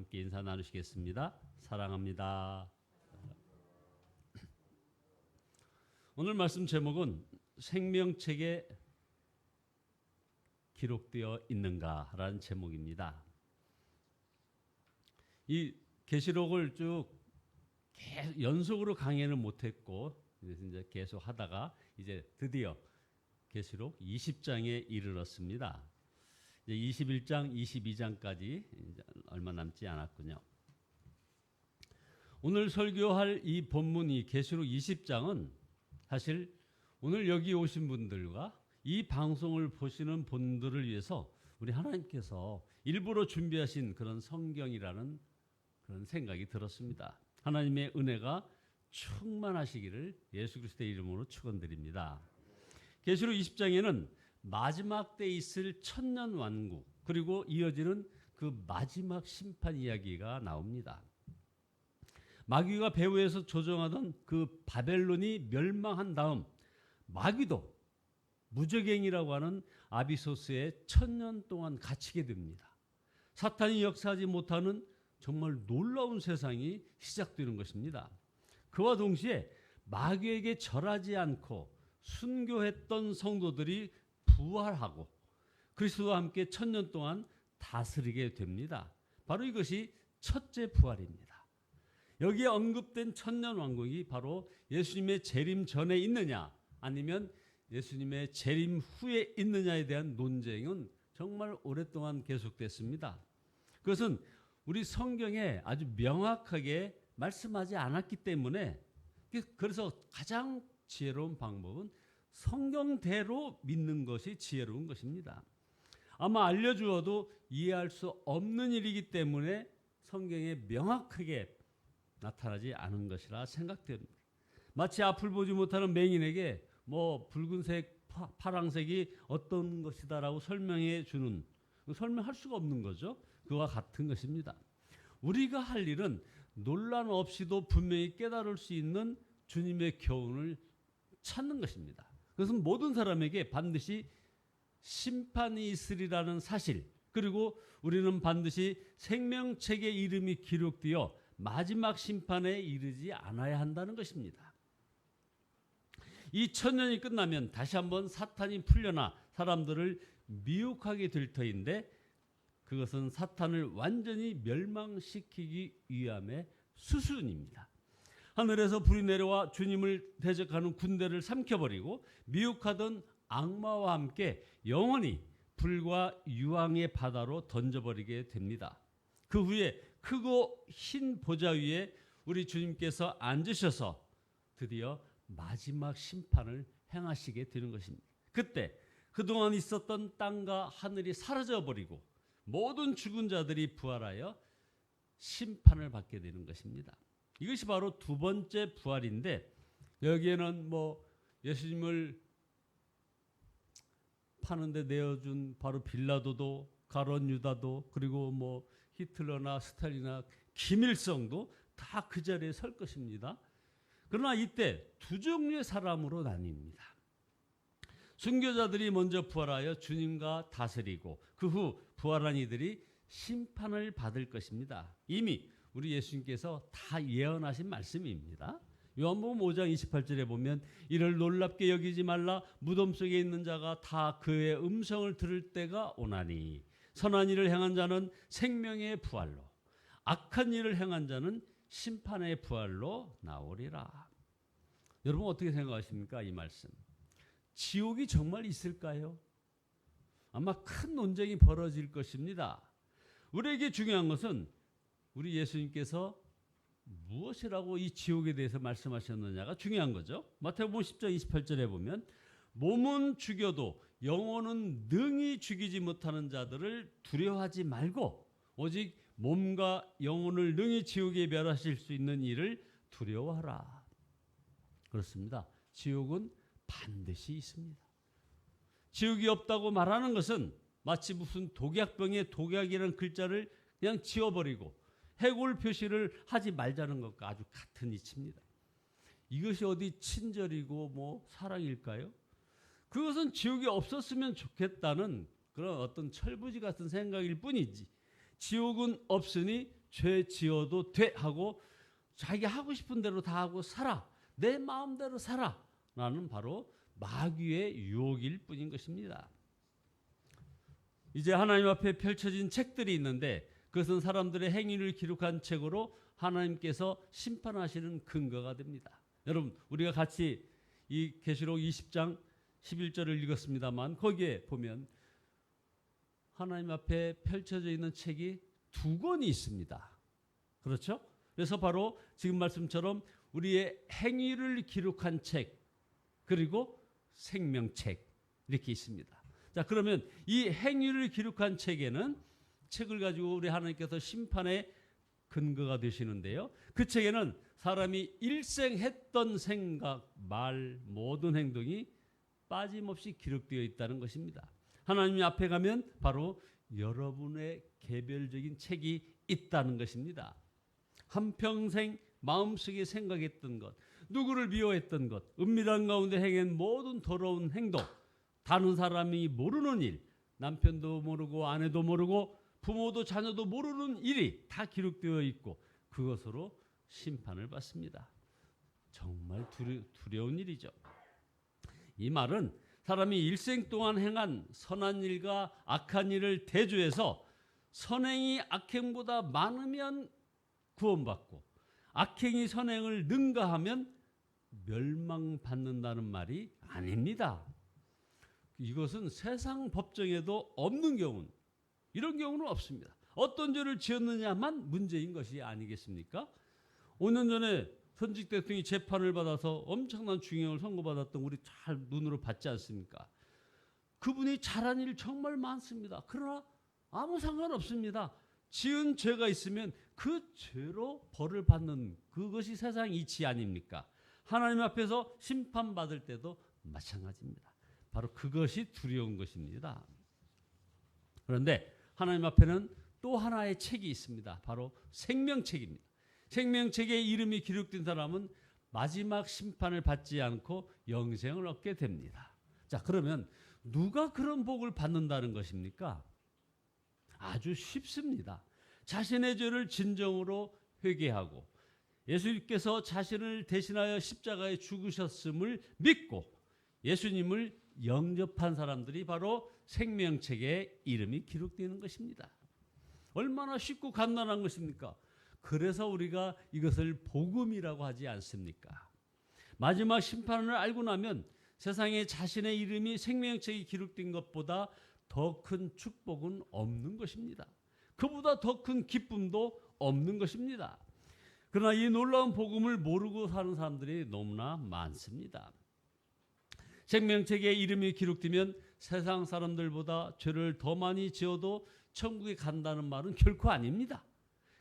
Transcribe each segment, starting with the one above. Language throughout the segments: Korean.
함께 인사 나누시겠습니다. 사랑합니다. 오늘 말씀 제목은 생명책에 기록되어 있는가라는 제목입니다. 이 계시록을 쭉 연속으로 강의는 못했고 이제 계속 하다가 이제 드디어 계시록 20장에 이르렀습니다. 이제 21장, 22장까지 얼마 남지 않았군요. 오늘 설교할 이 본문이 계시록 20장은 사실 오늘 여기 오신 분들과 이 방송을 보시는 분들을 위해서 우리 하나님께서 일부러 준비하신 그런 성경이라는 그런 생각이 들었습니다. 하나님의 은혜가 충만하시기를 예수 그리스도의 이름으로 축원드립니다. 계시록 20장에는 마지막 때 있을 천년 왕국 그리고 이어지는 그 마지막 심판 이야기가 나옵니다. 마귀가 배후에서 조종하던 그 바벨론이 멸망한 다음 마귀도 무적행이라고 하는 아비소스에 천년 동안 갇히게 됩니다. 사탄이 역사하지 못하는 정말 놀라운 세상이 시작되는 것입니다. 그와 동시에 마귀에게 절하지 않고 순교했던 성도들이 부활하고 그리스도와 함께 천년 동안 다스리게 됩니다. 바로 이것이 첫째 부활입니다. 여기에 언급된 천년 왕국이 바로 예수님의 재림 전에 있느냐 아니면 예수님의 재림 후에 있느냐에 대한 논쟁은 정말 오랫동안 계속됐습니다. 그것은 우리 성경에 아주 명확하게 말씀하지 않았기 때문에 그래서 가장 지혜로운 방법은 성경대로 믿는 것이 지혜로운 것입니다. 아마 알려주어도 이해할 수 없는 일이기 때문에 성경에 명확하게 나타나지 않은 것이라 생각됩니다. 마치 앞을 보지 못하는 맹인에게 붉은색, 파랑색이 어떤 것이다라고 설명해 주는 설명할 수가 없는 거죠. 그와 같은 것입니다. 우리가 할 일은 논란 없이도 분명히 깨달을 수 있는 주님의 교훈을 찾는 것입니다. 그것은 모든 사람에게 반드시 심판이 있으리라는 사실 그리고 우리는 반드시 생명책의 이름이 기록되어 마지막 심판에 이르지 않아야 한다는 것입니다. 이 천년이 끝나면 다시 한번 사탄이 풀려나 사람들을 미혹하게 될 터인데 그것은 사탄을 완전히 멸망시키기 위함의 수순입니다. 하늘에서 불이 내려와 주님을 대적하는 군대를 삼켜버리고 미혹하던 악마와 함께 영원히 불과 유황의 바다로 던져버리게 됩니다. 그 후에 크고 흰 보좌 위에 우리 주님께서 앉으셔서 드디어 마지막 심판을 행하시게 되는 것입니다. 그때 그동안 있었던 땅과 하늘이 사라져버리고 모든 죽은 자들이 부활하여 심판을 받게 되는 것입니다. 이것이 바로 두 번째 부활인데 여기에는 예수님을 파는데 내어준 바로 빌라도도 가룟 유다도 그리고 히틀러나 스탈린이나 김일성도 다 그 자리에 설 것입니다. 그러나 이때 두 종류의 사람으로 나뉩니다. 순교자들이 먼저 부활하여 주님과 다스리고 그 후 부활한 이들이 심판을 받을 것입니다. 이미 우리 예수님께서 다 예언하신 말씀입니다. 요한복음 5장 28절에 보면 이를 놀랍게 여기지 말라 무덤 속에 있는 자가 다 그의 음성을 들을 때가 오나니 선한 일을 행한 자는 생명의 부활로 악한 일을 행한 자는 심판의 부활로 나오리라. 여러분 어떻게 생각하십니까? 이 말씀. 지옥이 정말 있을까요? 아마 큰 논쟁이 벌어질 것입니다. 우리에게 중요한 것은 우리 예수님께서 무엇이라고 이 지옥에 대해서 말씀하셨느냐가 중요한 거죠. 마태복음 10장 28절에 보면 몸은 죽여도 영혼은 능히 죽이지 못하는 자들을 두려워하지 말고 오직 몸과 영혼을 능히 지옥에 멸하실 수 있는 일을 두려워하라. 그렇습니다. 지옥은 반드시 있습니다. 지옥이 없다고 말하는 것은 마치 무슨 독약병에 독약이라는 글자를 그냥 지워버리고 해골 표시를 하지 말자는 것과 아주 같은 이치입니다. 이것이 어디 친절이고 사랑일까요? 그것은 지옥이 없었으면 좋겠다는 그런 어떤 철부지 같은 생각일 뿐이지 지옥은 없으니 죄 지어도 돼 하고 자기가 하고 싶은 대로 다 하고 살아. 내 마음대로 살아. 라는 바로 마귀의 유혹일 뿐인 것입니다. 이제 하나님 앞에 펼쳐진 책들이 있는데 그것은 사람들의 행위를 기록한 책으로 하나님께서 심판하시는 근거가 됩니다. 여러분, 우리가 같이 이 계시록 20장 11절을 읽었습니다만 거기에 보면 하나님 앞에 펼쳐져 있는 책이 두 권이 있습니다. 그렇죠? 그래서 바로 지금 말씀처럼 우리의 행위를 기록한 책 그리고 생명책 이렇게 있습니다. 자, 그러면 이 행위를 기록한 책에는 책을 가지고 우리 하나님께서 심판의 근거가 되시는데요. 그 책에는 사람이 일생 했던 생각, 말, 모든 행동이 빠짐없이 기록되어 있다는 것입니다. 하나님 앞에 가면 바로 여러분의 개별적인 책이 있다는 것입니다. 한평생 마음속에 생각했던 것, 누구를 미워했던 것, 은밀한 가운데 행한 모든 더러운 행동, 다른 사람이 모르는 일, 남편도 모르고 아내도 모르고 부모도 자녀도 모르는 일이 다 기록되어 있고 그것으로 심판을 받습니다. 정말 두려운 일이죠. 이 말은 사람이 일생 동안 행한 선한 일과 악한 일을 대조해서 선행이 악행보다 많으면 구원받고 악행이 선행을 능가하면 멸망받는다는 말이 아닙니다. 이것은 세상 법정에도 없는 경우는 이런 경우는 없습니다. 어떤 죄를 지었느냐만 문제인 것이 아니겠습니까? 5년 전에 현직 대통령이 재판을 받아서 엄청난 중형을 선고받았던 우리 잘 눈으로 봤지 않습니까? 그분이 잘한 일 정말 많습니다. 그러나 아무 상관없습니다. 지은 죄가 있으면 그 죄로 벌을 받는 그것이 세상 이치 아닙니까? 하나님 앞에서 심판받을 때도 마찬가지입니다. 바로 그것이 두려운 것입니다. 그런데 하나님 앞에는 또 하나의 책이 있습니다. 바로 생명책입니다. 생명책에 이름이 기록된 사람은 마지막 심판을 받지 않고 영생을 얻게 됩니다. 자, 그러면 누가 그런 복을 받는다는 것입니까? 아주 쉽습니다. 자신의 죄를 진정으로 회개하고 예수님께서 자신을 대신하여 십자가에 죽으셨음을 믿고 예수님을 영접한 사람들이 바로 생명책에 이름이 기록되는 것입니다. 얼마나 쉽고 간단한 것입니까? 그래서 우리가 이것을 복음이라고 하지 않습니까? 마지막 심판을 알고 나면 세상에 자신의 이름이 생명책에 기록된 것보다 더 큰 축복은 없는 것입니다. 그보다 더 큰 기쁨도 없는 것입니다. 그러나 이 놀라운 복음을 모르고 사는 사람들이 너무나 많습니다. 생명책에 이름이 기록되면 세상 사람들보다 죄를 더 많이 지어도 천국에 간다는 말은 결코 아닙니다.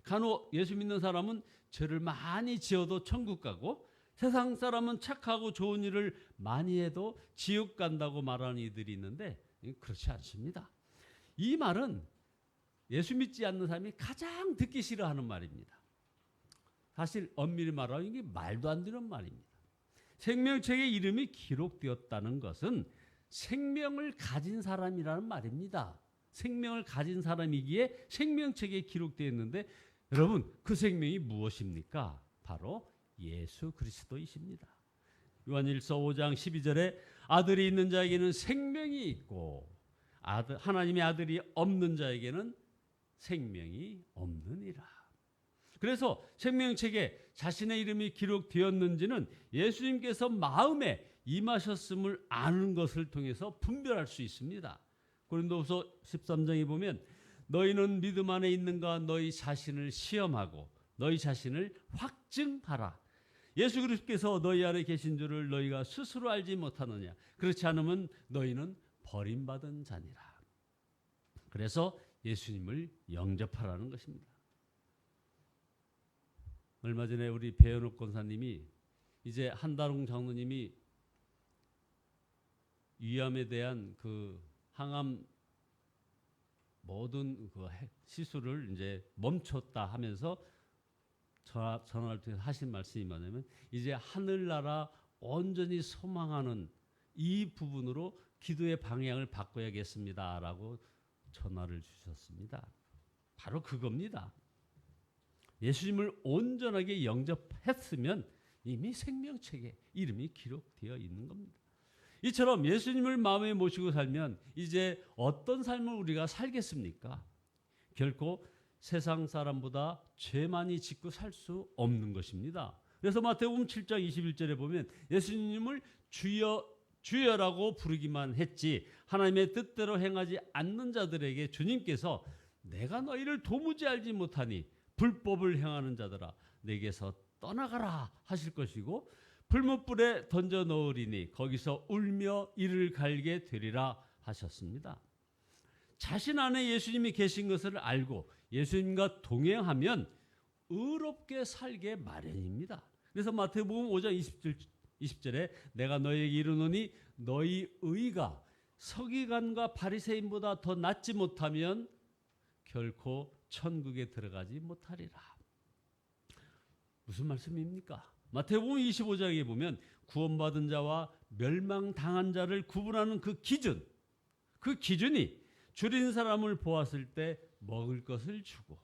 간혹 예수 믿는 사람은 죄를 많이 지어도 천국 가고 세상 사람은 착하고 좋은 일을 많이 해도 지옥 간다고 말하는 이들이 있는데 그렇지 않습니다. 이 말은 예수 믿지 않는 사람이 가장 듣기 싫어하는 말입니다. 사실 엄밀히 말하면 이게 말도 안 되는 말입니다. 생명책에 이름이 기록되었다는 것은 생명을 가진 사람이라는 말입니다. 생명을 가진 사람이기에 생명책에 기록되어 있는데 여러분 그 생명이 무엇입니까? 바로 예수 그리스도이십니다. 요한일서 5장 12절에 아들이 있는 자에게는 생명이 있고 하나님의 아들이 없는 자에게는 생명이 없느니라. 그래서 생명책에 자신의 이름이 기록되었는지는 예수님께서 마음에 임하셨음을 아는 것을 통해서 분별할 수 있습니다. 고린도후서 13장에 보면 너희는 믿음 안에 있는가 너희 자신을 시험하고 너희 자신을 확증하라. 예수 그리스도께서 너희 안에 계신 줄을 너희가 스스로 알지 못하느냐. 그렇지 않으면 너희는 버림받은 자니라. 그래서 예수님을 영접하라는 것입니다. 얼마 전에 우리 배현옥 권사님이 이제 한다롱 장로님이 위암에 대한 그 항암 모든 그 시술을 이제 멈췄다 하면서 전화를 통해서 하신 말씀이 뭐냐면 이제 하늘나라 온전히 소망하는 이 부분으로 기도의 방향을 바꿔야겠습니다라고 전화를 주셨습니다. 바로 그겁니다. 예수님을 온전하게 영접했으면 이미 생명책에 이름이 기록되어 있는 겁니다. 이처럼 예수님을 마음에 모시고 살면 이제 어떤 삶을 우리가 살겠습니까? 결코 세상 사람보다 죄 많이 짓고 살 수 없는 것입니다. 그래서 마태복음 7장 21절에 보면 예수님을 주여라고 부르기만 했지 하나님의 뜻대로 행하지 않는 자들에게 주님께서 내가 너희를 도무지 알지 못하니 불법을 행하는 자들아 내게서 떠나가라 하실 것이고 불못불에 던져 넣으리니 거기서 울며 이를 갈게 되리라 하셨습니다. 자신 안에 예수님이 계신 것을 알고 예수님과 동행하면 의롭게 살게 마련입니다. 그래서 마태복음 5장 20절에 내가 너희에게 이르노니 너희 의가 서기관과 바리새인보다 더 낫지 못하면 결코 천국에 들어가지 못하리라. 무슨 말씀입니까? 마태복음 25장에 보면 구원받은 자와 멸망당한 자를 구분하는 그 기준이 줄인 사람을 보았을 때 먹을 것을 주고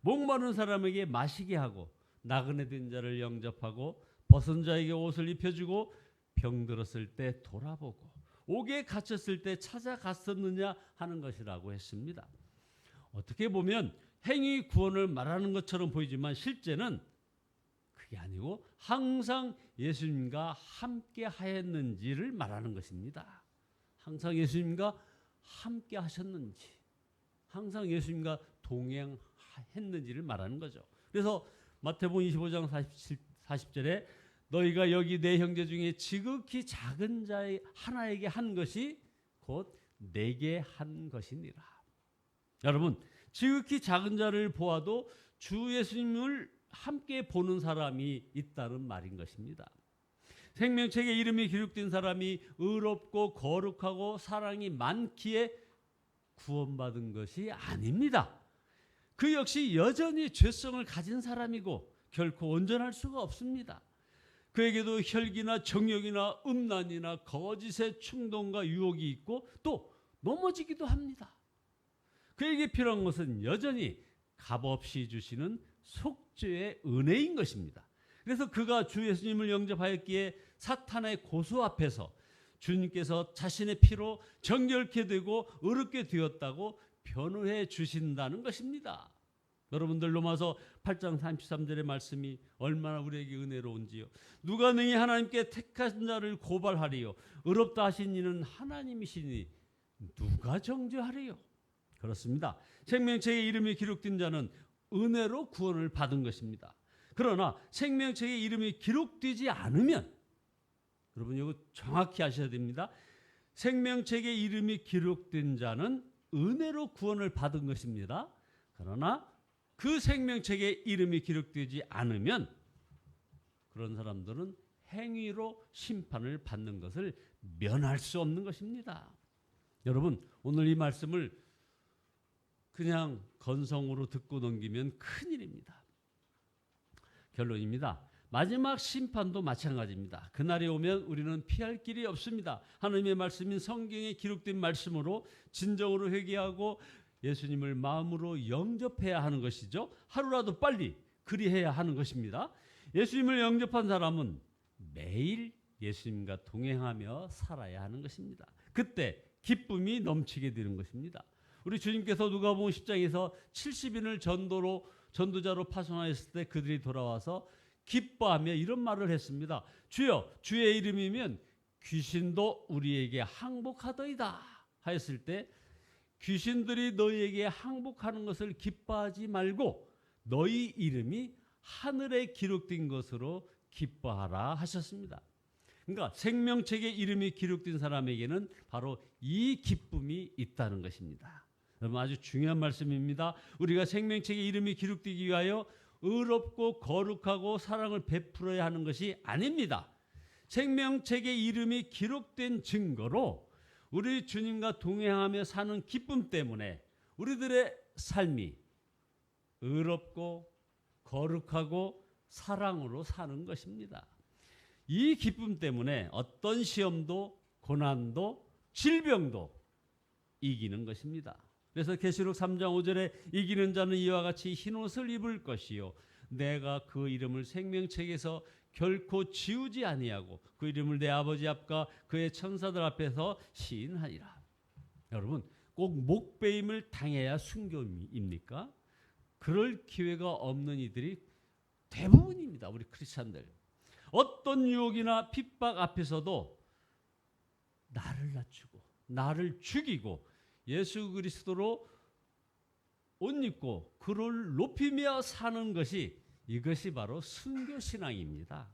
목마른 사람에게 마시게 하고 나그네 된 자를 영접하고 벗은 자에게 옷을 입혀주고 병들었을 때 돌아보고 옥에 갇혔을 때 찾아갔었느냐 하는 것이라고 했습니다. 어떻게 보면 행위 구원을 말하는 것처럼 보이지만 실제는 그게 아니고 항상 예수님과 함께 하였는지를 말하는 것입니다. 항상 예수님과 함께 하셨는지, 항상 예수님과 동행했는지를 말하는 거죠. 그래서 마태복음 25장 40절에 너희가 여기 내 형제 중에 지극히 작은 자의 하나에게 한 것이 곧 내게 한 것이니라. 여러분, 지극히 작은 자를 보아도 주 예수님을 함께 보는 사람이 있다는 말인 것입니다. 생명책에 이름이 기록된 사람이 의롭고 거룩하고 사랑이 많기에 구원받은 것이 아닙니다. 그 역시 여전히 죄성을 가진 사람이고 결코 온전할 수가 없습니다. 그에게도 혈기나 정욕이나 음란이나 거짓의 충동과 유혹이 있고 또 넘어지기도 합니다. 그에게 필요한 것은 여전히 값없이 주시는 속죄의 은혜인 것입니다. 그래서 그가 주 예수님을 영접하였기에 사탄의 고소 앞에서 주님께서 자신의 피로 정결케 되고 의롭게 되었다고 변호해 주신다는 것입니다. 여러분들 로마서 8장 33절의 말씀이 얼마나 우리에게 은혜로운지요. 누가 능히 하나님께 택한 자를 고발하리요. 의롭다 하신 이는 하나님이시니 누가 정죄하리요. 그렇습니다. 생명책에 이름이 기록된 자는 은혜로 구원을 받은 것입니다. 그러나 생명책에 이름이 기록되지 않으면 여러분 이거 정확히 아셔야 됩니다. 생명책에 이름이 기록된 자는 은혜로 구원을 받은 것입니다. 그러나 그 생명책에 이름이 기록되지 않으면 그런 사람들은 행위로 심판을 받는 것을 면할 수 없는 것입니다. 여러분 오늘 이 말씀을 그냥 건성으로 듣고 넘기면 큰일입니다. 결론입니다. 마지막 심판도 마찬가지입니다. 그날이 오면 우리는 피할 길이 없습니다. 하나님의 말씀인 성경에 기록된 말씀으로 진정으로 회개하고 예수님을 마음으로 영접해야 하는 것이죠. 하루라도 빨리 그리해야 하는 것입니다. 예수님을 영접한 사람은 매일 예수님과 동행하며 살아야 하는 것입니다. 그때 기쁨이 넘치게 되는 것입니다. 우리 주님께서 누가복음 10장에서 70인을 전도자로 파송하였을 때 그들이 돌아와서 기뻐하며 이런 말을 했습니다. 주여 주의 이름이면 귀신도 우리에게 항복하더이다 하였을 때 귀신들이 너희에게 항복하는 것을 기뻐하지 말고 너희 이름이 하늘에 기록된 것으로 기뻐하라 하셨습니다. 그러니까 생명책에 이름이 기록된 사람에게는 바로 이 기쁨이 있다는 것입니다. 여러분 아주 중요한 말씀입니다. 우리가 생명책에 이름이 기록되기 위하여 의롭고 거룩하고 사랑을 베풀어야 하는 것이 아닙니다. 생명책에 이름이 기록된 증거로 우리 주님과 동행하며 사는 기쁨 때문에 우리들의 삶이 의롭고 거룩하고 사랑으로 사는 것입니다. 이 기쁨 때문에 어떤 시험도 고난도 질병도 이기는 것입니다. 그래서 계시록 3장 5절에 이기는 자는 이와 같이 흰 옷을 입을 것이요 내가 그 이름을 생명책에서 결코 지우지 아니하고 그 이름을 내 아버지 앞과 그의 천사들 앞에서 시인하리라. 여러분, 꼭 목베임을 당해야 순교입니까? 그럴 기회가 없는 이들이 대부분입니다. 우리 크리스찬들. 어떤 유혹이나 핍박 앞에서도 나를 낮추고 나를 죽이고 예수 그리스도로 옷 입고 그를 높이며 사는 것이, 이것이 바로 순교신앙입니다.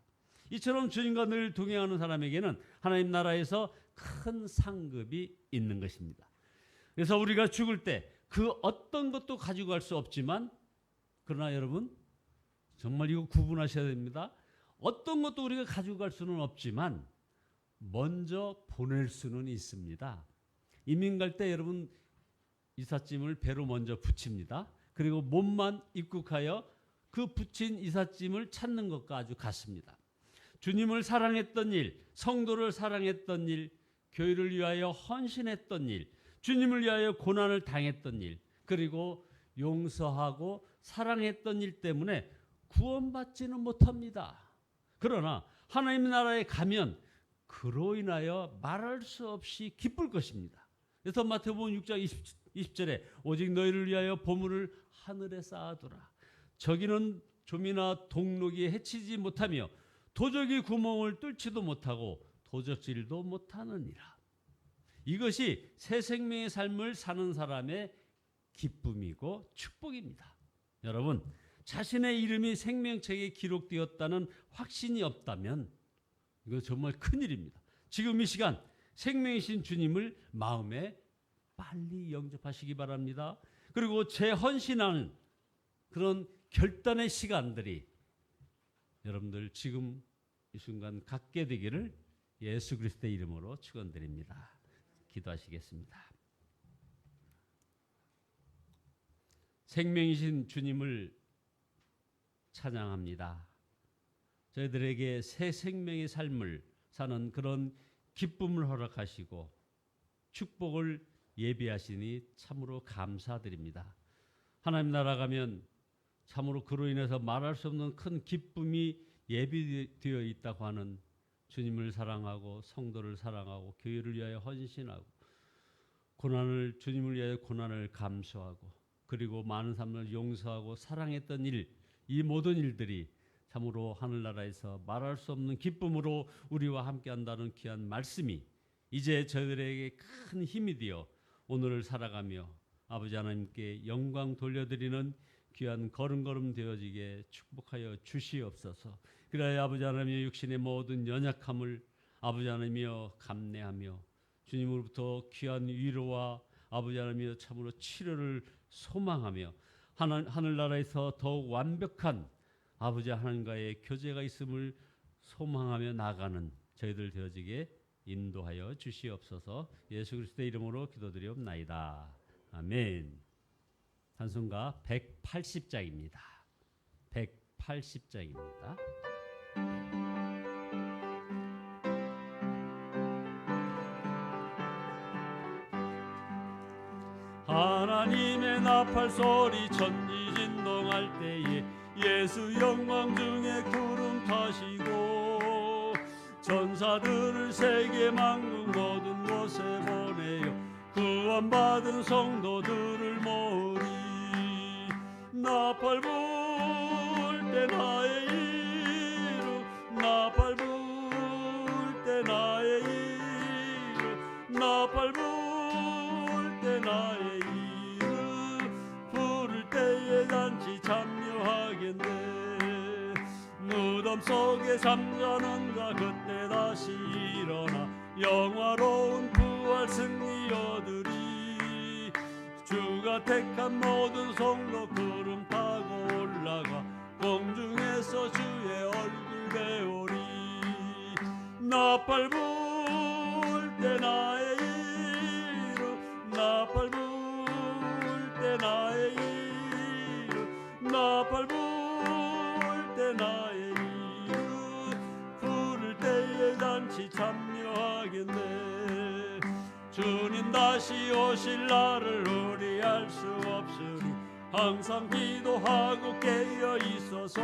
이처럼 주님과 늘 동행하는 사람에게는 하나님 나라에서 큰 상급이 있는 것입니다. 그래서 우리가 죽을 때 그 어떤 것도 가지고 갈 수 없지만, 그러나 여러분 정말 이거 구분하셔야 됩니다. 어떤 것도 우리가 가지고 갈 수는 없지만 먼저 보낼 수는 있습니다. 이민 갈 때 여러분 이삿짐을 배로 먼저 붙입니다. 그리고 몸만 입국하여 그 붙인 이삿짐을 찾는 것과 아주 같습니다. 주님을 사랑했던 일, 성도를 사랑했던 일, 교회를 위하여 헌신했던 일, 주님을 위하여 고난을 당했던 일, 그리고 용서하고 사랑했던 일 때문에 구원받지는 못합니다. 그러나 하나님 나라에 가면 그로 인하여 말할 수 없이 기쁠 것입니다. 그래서 마태복음 6장 20절에 오직 너희를 위하여 보물을 하늘에 쌓아두라. 저기는 좀이나 동록이 해치지 못하며 도적이 구멍을 뚫지도 못하고 도적질도 못하느니라. 이것이 새 생명의 삶을 사는 사람의 기쁨이고 축복입니다. 여러분, 자신의 이름이 생명책에 기록되었다는 확신이 없다면 이거 정말 큰일입니다. 지금 이 시간 생명이신 주님을 마음에 빨리 영접하시기 바랍니다. 그리고 재헌신하는 그런 결단의 시간들이 여러분들 지금 이 순간 갖게 되기를 예수 그리스도의 이름으로 축원드립니다. 기도하시겠습니다. 생명이신 주님을 찬양합니다. 저희들에게 새 생명의 삶을 사는 그런 기쁨을 허락하시고 축복을 예비하시니 참으로 감사드립니다. 하나님 나라 가면 참으로 그로 인해서 말할 수 없는 큰 기쁨이 예비되어 있다고 하는 주님을 사랑하고 성도를 사랑하고 교회를 위하여 헌신하고 주님을 위하여 고난을 감수하고 그리고 많은 사람을 용서하고 사랑했던 일, 이 모든 일들이 참으로 하늘나라에서 말할 수 없는 기쁨으로 우리와 함께한다는 귀한 말씀이 이제 저희들에게 큰 힘이 되어 오늘을 살아가며 아버지 하나님께 영광 돌려드리는 귀한 걸음걸음 되어지게 축복하여 주시옵소서. 그래야 아버지 하나님의 육신의 모든 연약함을 아버지 하나님이여 감내하며 주님으로부터 귀한 위로와 아버지 하나님이여 참으로 치료를 소망하며 하늘나라에서 더욱 완벽한 아버지 하나님과의 교제가 있음을 소망하며 나가는 저희들 되어지게 인도하여 주시옵소서. 예수 그리스도의 이름으로 기도드리옵나이다. 아멘. 찬송가 180장입니다. 180장입니다. 하나님의 나팔 소리 천지진동할 때에 예수 영광 중에 구름 타시고 전사들을 세계 만국 모든 곳에 보내요 구원받은 성도들을 모으리. 나팔 불 때 나의 이름 나팔 불 때 나의 이름 나팔 불 때 나의 이름 부를 때에 잔치 참여하겠네. 무덤 속에 잠자는 자 그때 다시 일어나 영화로운 부활 승리 얻으리. 주가 택한 모든 성도 구름 타고 올라가 공중에서 주의 얼굴 배우리. 나팔 불 때 나의 이름 나팔 불 때 나의 이름 나팔 불 때 나의 이름 부를 때에 잔치 참여하겠네. 주님 다시 오실 날을 우리 알 항상 기도하고 깨어 있어서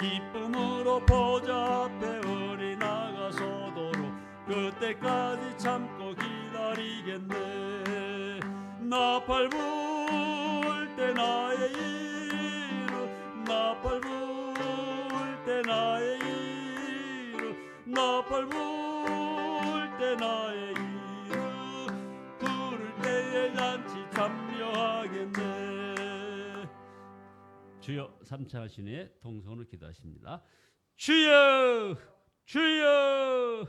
기쁨으로 보좌 앞에 어린아가서도록 그때까지 참고 기다리겠네. 나팔 불 때 나의 이름, 나팔 불 때 나의 이름, 나팔 불 때 나의 이름 부를 때에 잔치 참여하겠네. 주여 삼창하시네 동성으로 기도하십니다. 주여 주여